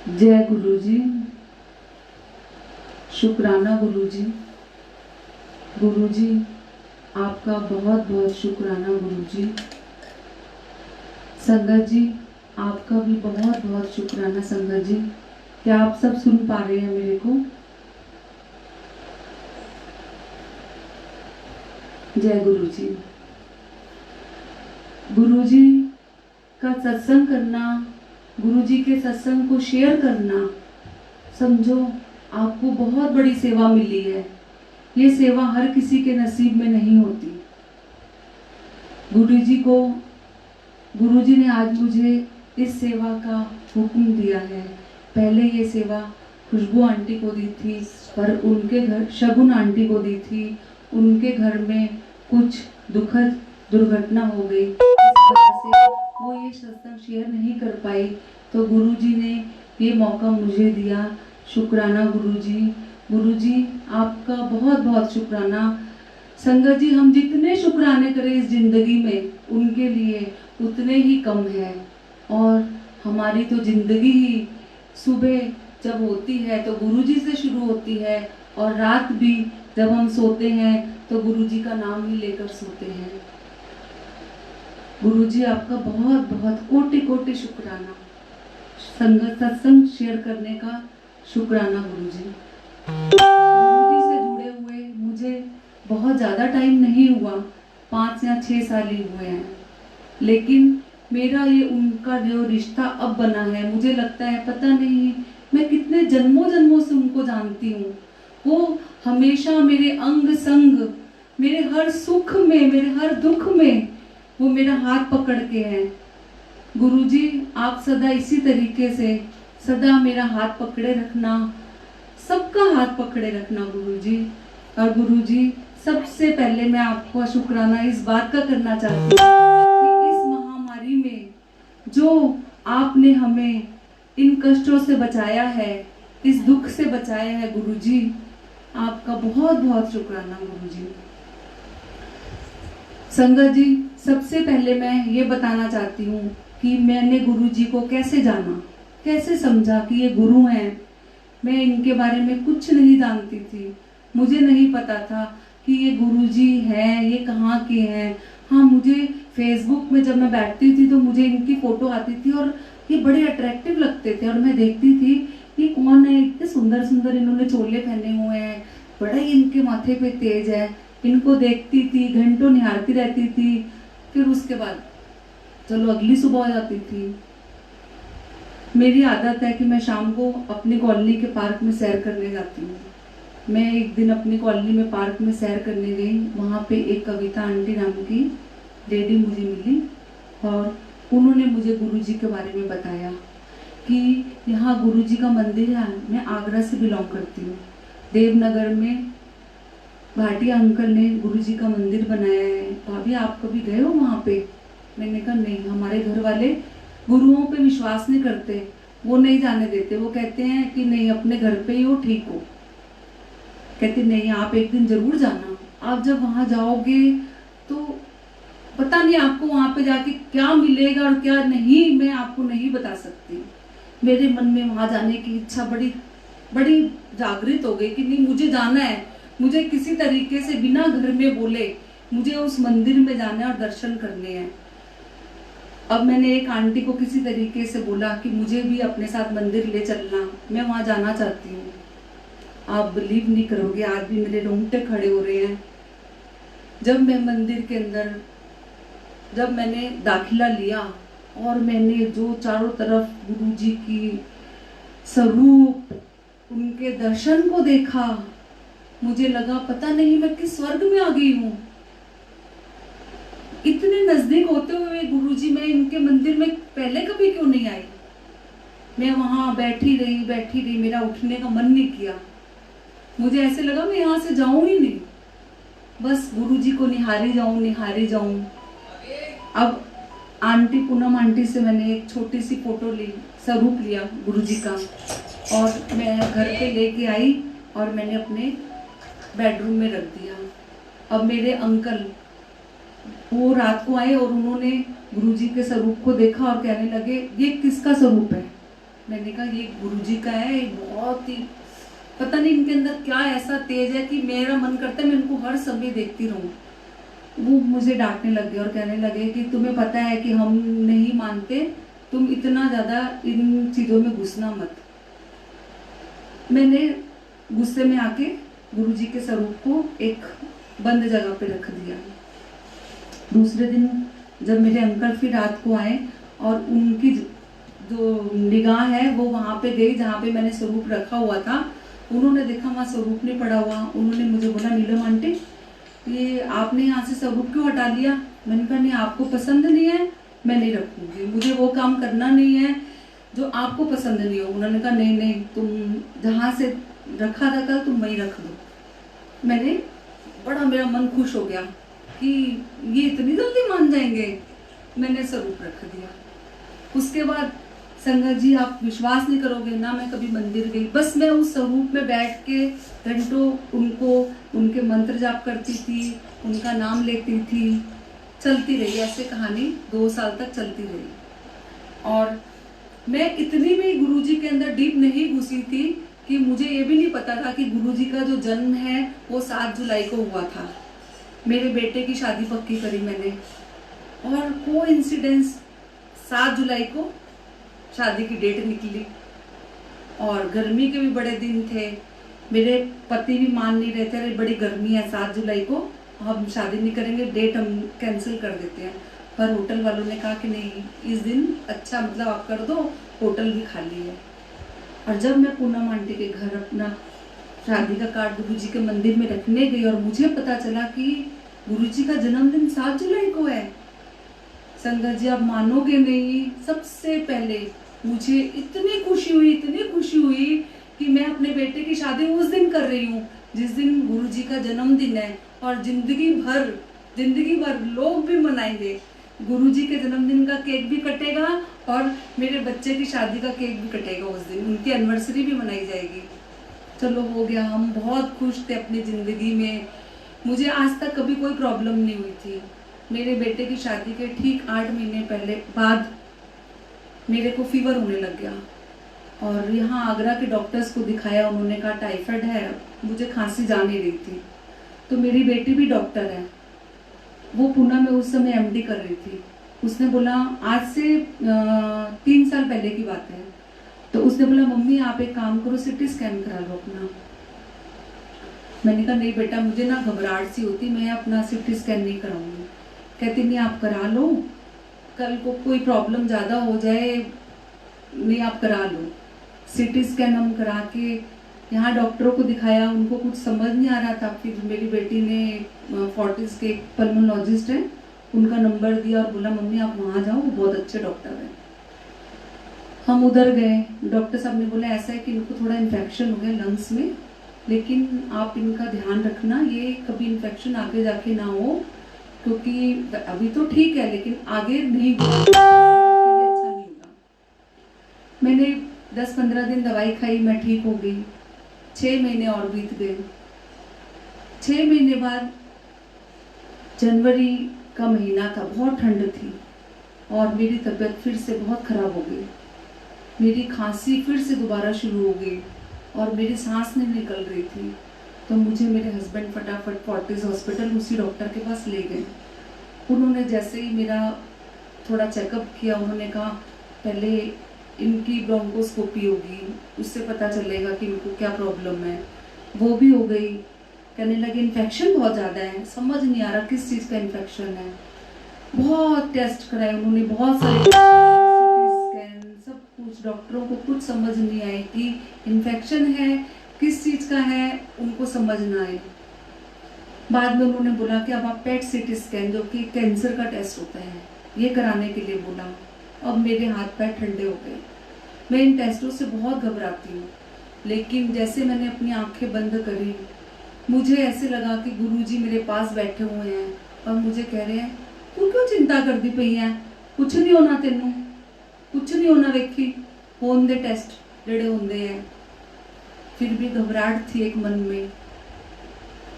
जय गुरुजी। शुक्राना गुरुजी। गुरुजी आपका बहुत बहुत शुक्राना गुरुजी। संगत जी आपका भी बहुत बहुत शुक्राना। संगत जी क्या आप सब सुन पा रहे हैं मेरे को? जय गुरुजी। गुरुजी का सत्संग करना, गुरुजी के सत्संग को शेयर करना, समझो आपको बहुत बड़ी सेवा मिली है। ये सेवा हर किसी के नसीब में नहीं होती। गुरुजी ने आज मुझे इस सेवा का हुक्म दिया है। पहले ये सेवा खुशबू आंटी को दी थी, पर उनके घर शगुन आंटी को दी थी। उनके घर में कुछ दुखद दुर्घटना हो गई, इस वजह से वो ये सत्संग शेयर नहीं कर पाई। तो गुरुजी ने ये मौका मुझे दिया। शुक्राना गुरुजी। गुरुजी आपका बहुत बहुत शुक्राना। संगत जी हम जितने शुक्राने करें इस जिंदगी में उनके लिए उतने ही कम है। और हमारी तो जिंदगी ही सुबह जब होती है तो गुरुजी से शुरू होती है, और रात भी जब हम सोते हैं तो गुरुजी का नाम ही लेकर सोते हैं। गुरुजी आपका बहुत बहुत कोटि कोटि शुक्राना। संगत सत्संग शेयर करने का शुक्राना गुरुजी। गुरुजी से जुड़े हुए मुझे बहुत ज़्यादा टाइम नहीं हुआ, 5 या 6 साल ही हुए हैं, लेकिन मेरा ये उनका जो रिश्ता अब बना है, मुझे लगता है पता नहीं मैं कितने जन्मों जन्मों से उनको जानती हूँ। वो हमेशा मेरे अंग संग, मेरे हर सुख में, मेरे हर दुख में वो मेरा हाथ पकड़ के हैं। गुरुजी आप सदा इसी तरीके से सदा मेरा हाथ पकड़े रखना, सबका हाथ पकड़े रखना गुरुजी। और गुरुजी सबसे पहले मैं आपको शुक्राना इस बात का करना चाहती हूँ कि इस महामारी में जो आपने हमें इन कष्टों से बचाया है, इस दुख से बचाया है गुरुजी, आपका बहुत बहुत शुक्राना गुरुजी। संगत जी सबसे पहले मैं ये बताना चाहती हूँ कि मैंने गुरुजी को कैसे जाना, कैसे समझा कि ये गुरु हैं। मैं इनके बारे में कुछ नहीं जानती थी। मुझे नहीं पता था कि ये गुरुजी हैं, ये कहाँ के हैं। हाँ, मुझे फेसबुक में जब मैं बैठती थी तो मुझे इनकी फोटो आती थी और ये बड़े अट्रैक्टिव लगते थे, और मैं देखती थी ये कौन है, इतने सुंदर सुंदर इन्होंने चोले पहने हुए हैं, बड़ा ही इनके माथे पे तेज है। इनको देखती थी, घंटों निहारती रहती थी। फिर उसके बाद चलो अगली सुबह हो जाती थी। मेरी आदत है कि मैं शाम को अपनी कॉलोनी के पार्क में सैर करने जाती हूँ। मैं एक दिन अपनी कॉलोनी में पार्क में सैर करने गई। वहाँ पे एक कविता आंटी नाम की लेडी मुझे मिली, और उन्होंने मुझे गुरुजी के बारे में बताया कि यहाँ गुरुजी का मंदिर है। मैं आगरा से बिलोंग करती हूँ। देवनगर में भाटिया अंकल ने गुरुजी का मंदिर बनाया है। भाभी आप कभी गए हो वहाँ पे? मैंने कहा नहीं, हमारे घर वाले गुरुओं पे विश्वास नहीं करते, वो नहीं जाने देते। वो कहते हैं कि नहीं, अपने घर पे ही हो, ठीक हो। कहते नहीं, आप एक दिन जरूर जाना। आप जब वहाँ जाओगे तो पता नहीं आपको वहाँ पे जाके क्या मिलेगा और क्या नहीं, मैं आपको नहीं बता सकती। मेरे मन में वहाँ जाने की इच्छा बड़ी बड़ी जागृत हो गई कि नहीं, मुझे जाना है। मुझे किसी तरीके से बिना घर में बोले मुझे उस मंदिर में जाना है और दर्शन करने हैं। अब मैंने एक आंटी को किसी तरीके से बोला कि मुझे भी अपने साथ मंदिर ले चलना, मैं वहाँ जाना चाहती हूँ। आप बिलीव नहीं करोगे, आज भी मेरे रोंगटे खड़े हो रहे हैं। जब मैं मंदिर के अंदर, जब मैंने दाखिला लिया और मैंने जो चारों तरफ गुरुजी की स्वरूप, उनके दर्शन को देखा, मुझे लगा पता नहीं मैं किस स्वर्ग में आ गई हूँ। इतने नजदीक होते हुए गुरुजी, मैं इनके मंदिर में पहले कभी क्यों नहीं आई। मैं वहां बैठी रही, मेरा उठने का मन नहीं किया। मुझे ऐसे लगा मैं यहाँ से जाऊं ही नहीं, बस गुरुजी को निहारी जाऊं। अब आंटी पूनम आंटी से मैंने एक छोटी सी फोटो ली, स्वरूप लिया गुरुजी का, और मैं घर पे लेके आई और मैंने अपने बेडरूम में रख दिया। अब मेरे अंकल वो रात को आए और उन्होंने गुरुजी के स्वरूप को देखा और कहने लगे ये किसका स्वरूप है। मैंने कहा ये गुरुजी का है, ये बहुत ही पता नहीं इनके अंदर क्या ऐसा तेज है कि मेरा मन करता है मैं इनको हर समय देखती रहूं। वो मुझे डांटने लग गए और कहने लगे कि तुम्हें पता है कि हम नहीं मानते, तुम इतना ज़्यादा इन चीज़ों में घुसना मत। मैंने गुस्से में आके गुरुजी के स्वरूप को एक बंद जगह पे रख दिया। दूसरे दिन जब मेरे अंकल फिर रात को आए और उनकी जो निगाह है वो वहाँ पे गई जहाँ पे मैंने स्वरूप रखा हुआ था। उन्होंने देखा वहाँ स्वरूप नहीं पड़ा हुआ। उन्होंने मुझे बोला, नीलम आंटी ये आपने यहाँ से स्वरूप क्यों हटा लिया? मैंने कहा नहीं, आपको पसंद नहीं है, मैं नहीं रखूँगी, मुझे वो काम करना नहीं है जो आपको पसंद नहीं हो। उन्होंने कहा नहीं नहीं, तुम जहाँ से रखा था कल तुम वहीं रख दो। मैंने बड़ा, मेरा मन खुश हो गया कि ये इतनी जल्दी मान जाएंगे। मैंने स्वरूप रख दिया। उसके बाद संगत जी आप विश्वास नहीं करोगे ना, मैं कभी मंदिर गई, बस मैं उस स्वरूप में बैठ के घंटों उनको उनके मंत्र जाप करती थी, उनका नाम लेती थी। चलती रही ऐसे कहानी 2 साल तक चलती रही। और मैं इतनी भी गुरुजी के अंदर डीप नहीं घुसी थी कि मुझे ये भी नहीं पता था कि गुरुजी का जो जन्म है वो 7 जुलाई को हुआ था। मेरे बेटे की शादी पक्की करी मैंने और कोइंसिडेंस 7 जुलाई को शादी की डेट निकली और गर्मी के भी बड़े दिन थे। मेरे पति भी मान नहीं रहे थे, अरे बड़ी गर्मी है 7 जुलाई को हम शादी नहीं करेंगे, डेट हम कैंसिल कर देते हैं। पर होटल वालों ने कहा कि नहीं, इस दिन अच्छा मतलब आप कर दो, होटल भी खाली है। और जब मैं पूनम आंटी के घर अपना शादी का कार्ड गुरुजी के मंदिर में रखने गई और मुझे पता चला कि गुरुजी का जन्मदिन 7 जुलाई को है, संगत जी आप मानोगे नहीं, सबसे पहले मुझे इतनी खुशी हुई कि मैं अपने बेटे की शादी उस दिन कर रही हूँ जिस दिन गुरुजी का जन्मदिन है। और जिंदगी भर लोग भी मनाएंगे, गुरुजी के जन्मदिन का केक भी कटेगा और मेरे बच्चे की शादी का केक भी कटेगा उस दिन, उनकी एनिवर्सरी भी मनाई जाएगी। चलो हो गया, हम बहुत खुश थे अपनी ज़िंदगी में। मुझे आज तक कभी कोई प्रॉब्लम नहीं हुई थी। मेरे बेटे की शादी के ठीक 8 महीने पहले बाद मेरे को फीवर होने लग गया और यहाँ आगरा के डॉक्टर्स को दिखाया, उन्होंने कहा टाइफाइड है, मुझे खांसी जा नहीं रही थी। तो मेरी बेटी भी डॉक्टर है, वो पुणे में उस समय एमडी कर रही थी। उसने बोला, आज से 3 साल पहले की बात है, तो उसने बोला मम्मी आप एक काम करो, सिटी स्कैन करा लो अपना। मैंने कहा नहीं बेटा, मुझे ना घबराहट सी होती, मैं अपना सिटी स्कैन नहीं कराऊंगी। कहती नहीं आप करा लो, कल को कोई प्रॉब्लम ज़्यादा हो जाए, नहीं आप करा लो। सिटी स्कैन हम करा के यहाँ डॉक्टरों को दिखाया, उनको कुछ समझ नहीं आ रहा था। फिर मेरी बेटी ने फोर्टिस के एक पल्मोलॉजिस्ट हैं, उनका नंबर दिया और बोला मम्मी आप वहाँ जाओ, वो बहुत अच्छे डॉक्टर हैं। हम उधर गए, डॉक्टर साहब ने बोला ऐसा है कि इनको थोड़ा इन्फेक्शन हो गया लंग्स में, लेकिन आप इनका ध्यान रखना, ये कभी इन्फेक्शन आगे जाके ना हो, क्योंकि अभी तो ठीक है लेकिन आगे नहीं होगा, अच्छा नहीं होगा। मैंने 10-15 दिन दवाई खाई, मैं ठीक हो गई। 6 महीने और बीत गए। 6 महीने बाद जनवरी का महीना था, बहुत ठंड थी और मेरी तबीयत फिर से बहुत ख़राब हो गई। मेरी खांसी फिर से दोबारा शुरू हो गई और मेरी सांस नहीं निकल रही थी। तो मुझे मेरे हस्बैंड फटाफट फोर्टिस हॉस्पिटल उसी डॉक्टर के पास ले गए। उन्होंने जैसे ही मेरा थोड़ा चेकअप किया, उन्होंने कहा पहले इनकी ब्रोंकोस्कोपी होगी, उससे पता चलेगा कि इनको क्या प्रॉब्लम है। वो भी हो गई। कहने लगे इन्फेक्शन बहुत ज़्यादा है, समझ नहीं आ रहा किस चीज़ का इन्फेक्शन है। बहुत टेस्ट कराए उन्होंने, बहुत सारे स्कैन, सब कुछ, डॉक्टरों को कुछ समझ नहीं आए कि इन्फेक्शन है किस चीज़ का है, उनको समझ ना आए। बाद में उन्होंने बोला कि अब आप पेट सीटी स्कैन, जो कि कैंसर का टेस्ट होता है, ये कराने के लिए बोला। अब मेरे हाथ पैर ठंडे हो गए। मैं इन टेस्टों से बहुत घबराती हूँ, लेकिन जैसे मैंने अपनी आंखें बंद करी, मुझे ऐसे लगा कि गुरुजी मेरे पास बैठे हुए हैं और मुझे कह रहे हैं तू क्यों चिंता करती पई है, कुछ नहीं होना तेनू, कुछ नहीं होना, वेखी होन दे टेस्ट जेड़े होंदे हैं। फिर भी घबराहट थी एक मन में।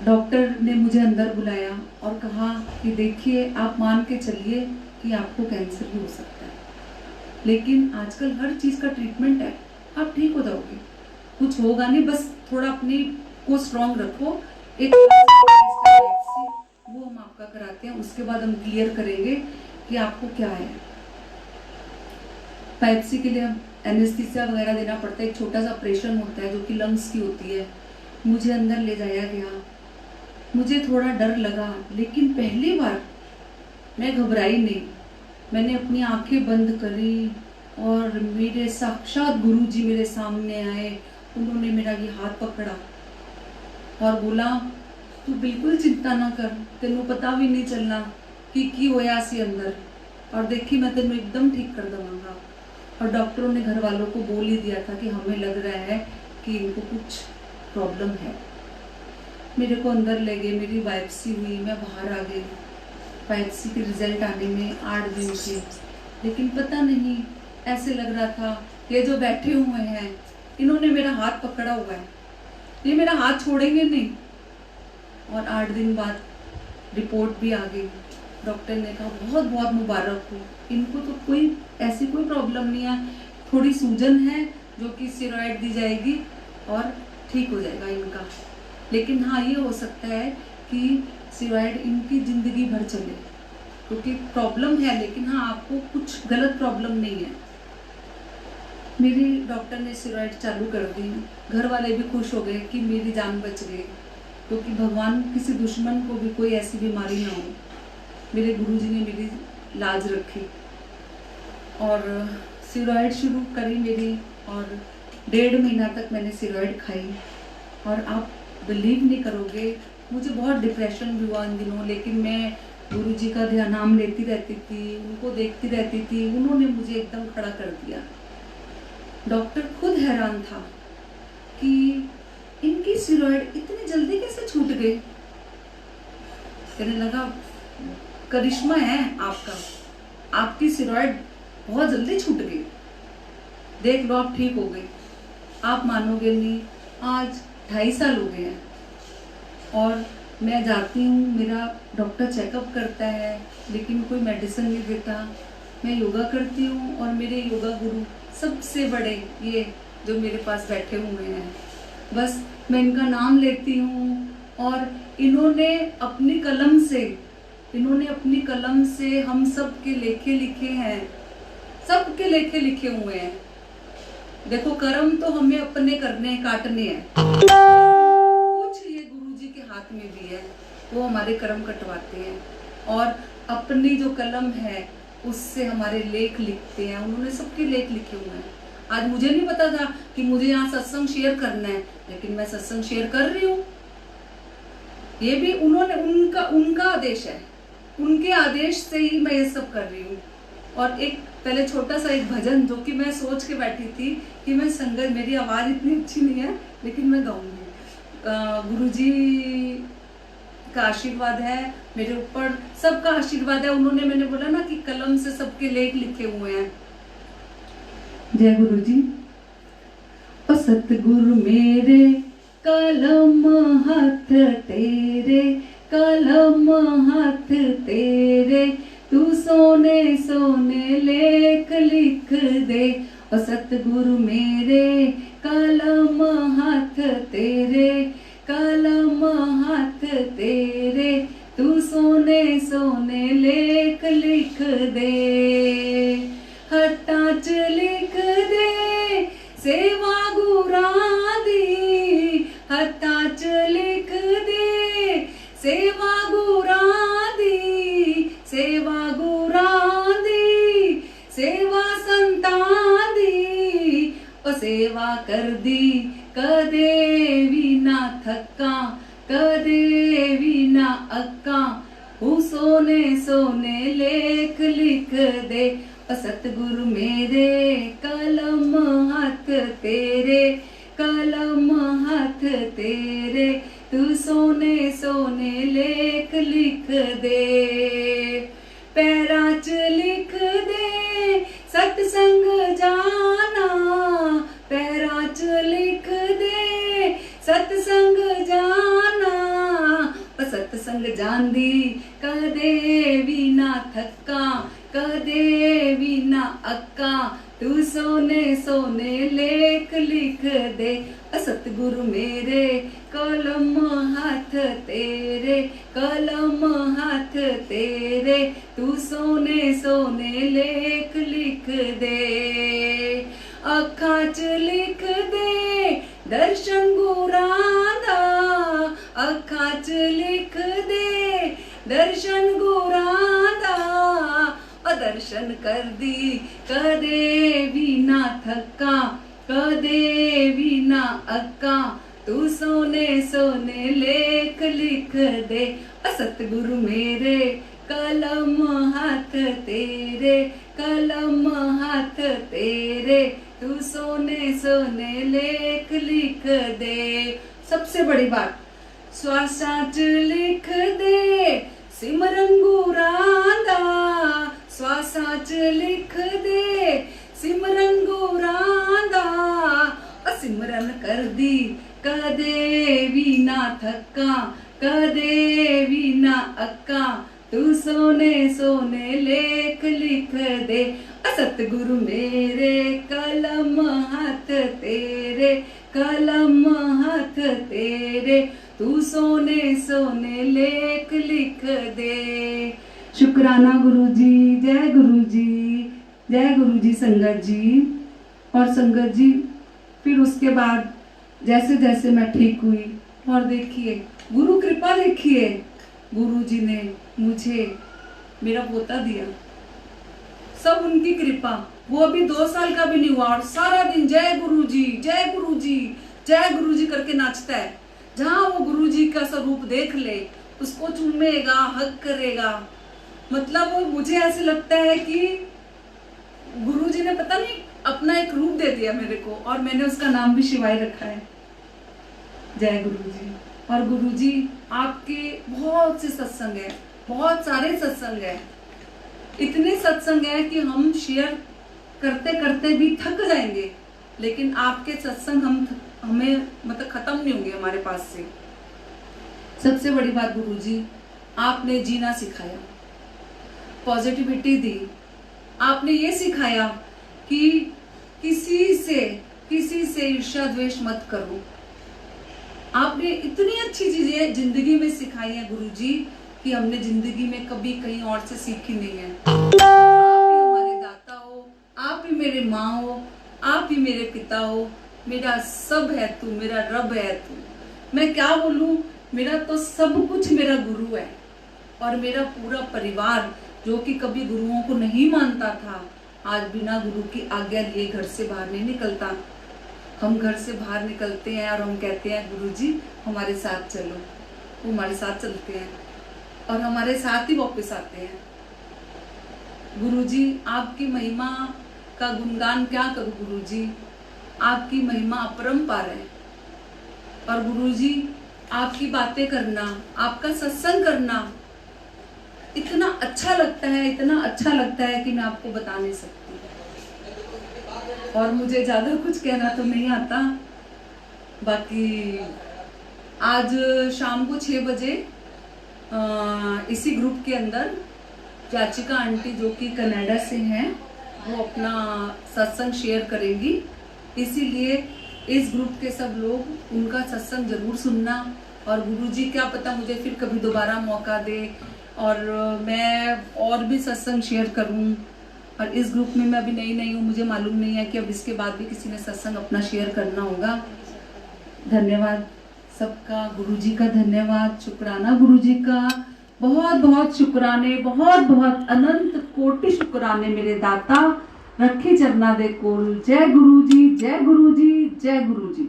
डॉक्टर ने मुझे अंदर बुलाया और कहा कि देखिए आप मान के चलिए कि आपको कैंसर भी हो सकता है। लेकिन आजकल हर चीज का ट्रीटमेंट है, आप ठीक हो जाओगे, कुछ होगा नहीं, बस थोड़ा अपनी को स्ट्रांग रखो। एक वो हम आपका कराते हैं, उसके बाद हम क्लियर करेंगे कि आपको क्या है। पाइप्सी के लिए एनेस्थीसिया वगैरह देना पड़ता है, एक छोटा सा ऑपरेशन होता है जो कि लंग्स की होती है। मुझे अंदर ले जाया गया, मुझे थोड़ा डर लगा, लेकिन पहली बार मैं घबराई नहीं। मैंने अपनी आंखें बंद करी और मेरे साक्षात गुरुजी मेरे सामने आए। उन्होंने मेरा ये हाथ पकड़ा और बोला, तू बिल्कुल चिंता ना कर, तेनू पता भी नहीं चलना कि होया सी अंदर, और देखी मैं तेनू एकदम ठीक कर दवांगा। और डॉक्टरों ने घर वालों को बोल ही दिया था कि हमें लग रहा है कि इनको कुछ प्रॉब्लम है। मेरे को अंदर ले गए, मेरी बायोप्सी हुई, मैं बाहर आ गई। बायोप्सी के रिजल्ट आने में 8 दिन थे, लेकिन पता नहीं, ऐसे लग रहा था ये जो बैठे हुए हैं इन्होंने मेरा हाथ पकड़ा हुआ है, ये मेरा हाथ छोड़ेंगे नहीं। और 8 दिन बाद रिपोर्ट भी आ गई। डॉक्टर ने कहा बहुत बहुत मुबारक हो, इनको तो कोई ऐसी कोई प्रॉब्लम नहीं है, थोड़ी सूजन है जो कि स्टेरॉइड दी जाएगी और ठीक हो जाएगा इनका। लेकिन हाँ, ये हो सकता है कि स्टेरॉइड इनकी ज़िंदगी भर चले, क्योंकि प्रॉब्लम है, लेकिन हाँ आपको कुछ गलत प्रॉब्लम नहीं है। मेरी डॉक्टर ने स्टेरॉइड चालू कर दी, घर वाले भी खुश हो गए कि मेरी जान बच गई, क्योंकि भगवान किसी दुश्मन को भी कोई ऐसी बीमारी ना हो। मेरे गुरुजी ने मेरी लाज रखी और स्टेरॉइड शुरू करी मेरी, और 1.5 महीना तक मैंने स्टेरॉइड खाई। और आप बिलीव नहीं करोगे, मुझे बहुत डिप्रेशन भी हुआ इन दिनों, लेकिन मैं गुरुजी का ध्यान नाम लेती रहती थी, उनको देखती रहती थी। उन्होंने मुझे एकदम खड़ा कर दिया। डॉक्टर खुद हैरान था कि इनकी स्टेरॉइड इतनी जल्दी कैसे छूट गई। कहने लगा, करिश्मा है आपका, आपकी स्टेरॉइड बहुत जल्दी छूट गई, देख लो आप ठीक हो गई। आप मानोगे नहीं, आज 2.5 साल हो गए हैं और मैं जाती हूँ, मेरा डॉक्टर चेकअप करता है, लेकिन कोई मेडिसिन नहीं देता। मैं योगा करती हूँ और मेरे योगा गुरु सबसे बड़े ये जो मेरे पास बैठे हुए हैं, बस मैं इनका नाम लेती हूँ और इन्होंने अपनी कलम से हम सब के लेखे लिखे हैं, सबके लेखे लिखे हुए हैं। देखो, कर्म तो हमें अपने करने काटने हैं, कुछ ये गुरुजी के हाथ में भी है, वो हमारे कर्म कटवाते हैं और अपनी जो कलम है उससे हमारे लेख लिखते हैं। उन्होंने सबके लेख लिखे हुए हैं। आज मुझे नहीं पता था कि मुझे यहाँ सत्संग शेयर करना है, लेकिन मैं सत्संग शेयर कर रही हूँ। ये भी उन्होंने उनका आदेश है, उनके आदेश से ही मैं ये सब कर रही हूँ। और एक पहले छोटा सा एक भजन जो कि मैं सोच के बैठी थी कि मैं संगत, मेरी आवाज इतनी अच्छी नहीं है लेकिन मैं गाऊंगी। गुरुजी का आशीर्वाद है मेरे ऊपर, सबका आशीर्वाद है। उन्होंने, मैंने बोला ना कि कलम से सबके लेख लिखे हुए हैं। जय गुरु जी। और सतगुरु मेरे कलम हाथ तेरे, कलम हाथ तेरे, तू सोने सोने लेख लिख दे। और सतगुरु मेरे कलम हाथ तेरे, कलम हाथ तेरे, तू सोने सोने लेख लिख दे। हत्था च लिख दे सेवा गुरां दी, हत्था च लिख दे सेवा गुरां दी, सेवा गुरां दी, सेवा संतां दी। ओ सेवा कर दी कदे भी ना थका, कदे भी ना अक्का, हूँ सोने सोने लेख लिख दे। और सतगुरु मेरे कलम हाथ तेरे, कलम हाथ तेरे, तू सोने सोने लेख लिख दे। पैरां च लिख दे सतसंग जाना, पैरां च लिख दे सतसंग जाना। सतसंग जांदी कदे भी ना थका, कदे भी ना अक्का, तू सोने सोने लेख लिख दे, सतगुरु मेरे कलम हाथ तेरे, कलम हाथ तेरे, तू सोने सोने लेख लिख दे। अखां च लिख दे दर्शन गुरां दा, अखां च लिख दे दर्शन गुरां दा, दर्शन कर दी कदे भी ना थका, कदे भी ना अक्का, तू सोने सोने लेख लिख दे, सतगुरु मेरे कलम हाथ तेरे, कलम हाथ तेरे, तू सोने सोने लेख लिख दे। सबसे बड़ी बात, श्वासा च लिख दे सिमरन गुरां दा, श्वासा च लिख दे सिमरन गुरां दा, सिमरन कर दी कदे भी ना थका, कदे भी ना अक्का, तू सोने सोने लेख लिख दे, सतगुरु मेरे कलम हाथ तेरे, कलम हाथ तेरे, तू सोने सोने लेख लिख दे। शुक्राना गुरु जी, जय गुरु जी, जय गुरु जी। संगत जी और संगत जी, फिर उसके बाद जैसे जैसे मैं ठीक हुई, और देखिए गुरु कृपा, देखिए गुरु जी ने मुझे मेरा पोता दिया, सब उनकी कृपा। वो अभी 2 साल का भी नहीं हुआ और सारा दिन जय गुरु जी, जय गुरु जी, जय गुरु जी करके नाचता है। जहां वो गुरु जी का स्वरूप देख ले उसको चूमेगा, हक करेगा। मतलब मुझे ऐसे लगता है कि गुरु जी ने पता नहीं अपना एक रूप दे दिया मेरे को, और मैंने उसका नाम भी शिवाय रखा है। जय गुरु जी। और गुरु जी आपके बहुत से सत्संग है, बहुत सारे सत्संग है, इतने सत्संग है कि हम शेयर करते करते भी थक जाएंगे, लेकिन आपके सत्संग हमें मतलब खत्म नहीं होंगे हमारे पास से। सबसे बड़ी बात गुरु जी, आपने जीना सिखाया, पॉजिटिविटी दी, आपने ये सिखाया कि किसी से ईर्ष्या द्वेष मत करो। आपने इतनी अच्छी चीजें जिंदगी में सिखाई है गुरु जी कि हमने जिंदगी में कभी कहीं और से सीखी नहीं है। आप ही हमारे दाता हो, आप ही मेरे माँ हो, आप ही मेरे पिता हो, मेरा सब है तू, मेरा रब है तू। मैं क्या बोलूं, मेरा तो सब कुछ मेरा गुरु है। और मेरा पूरा परिवार जो कि कभी गुरुओं को नहीं मानता था, आज बिना गुरु की आज्ञा लिए घर से बाहर नहीं निकलता। हम घर से बाहर निकलते हैं और हम कहते हैं गुरु जी हमारे साथ चलो, वो हमारे साथ चलते हैं और हमारे साथ ही वापस आते हैं। गुरु जी आपकी महिमा का गुणगान क्या करूं गुरु जी, आपकी महिमा अपरंपार है। और गुरु जी आपकी बातें करना, आपका सत्संग करना इतना अच्छा लगता है, इतना अच्छा लगता है कि मैं आपको बता नहीं सकती। और मुझे ज्यादा कुछ कहना तो नहीं आता। बाकी आज शाम को 6 बजे इसी ग्रुप के अंदर याचिका आंटी जो कि कनाडा से हैं, वो अपना सत्संग शेयर करेंगी। इसीलिए इस ग्रुप के सब लोग उनका सत्संग जरूर सुनना। और गुरुजी क्या पता मुझे फिर कभी दोबारा मौका दे और मैं और भी सत्संग शेयर करूं। और इस ग्रुप में मैं अभी नई हूँ, मुझे मालूम नहीं है कि अब इसके बाद भी किसी ने सत्संग अपना शेयर करना होगा। धन्यवाद सबका, गुरुजी का धन्यवाद, शुक्राना गुरुजी का, बहुत बहुत शुक्राने, बहुत बहुत अनंत कोटि शुक्राने मेरे दाता। रखे चरना दे कोल। जय गुरु जी, जय गुरु जी, जय गुरु जी।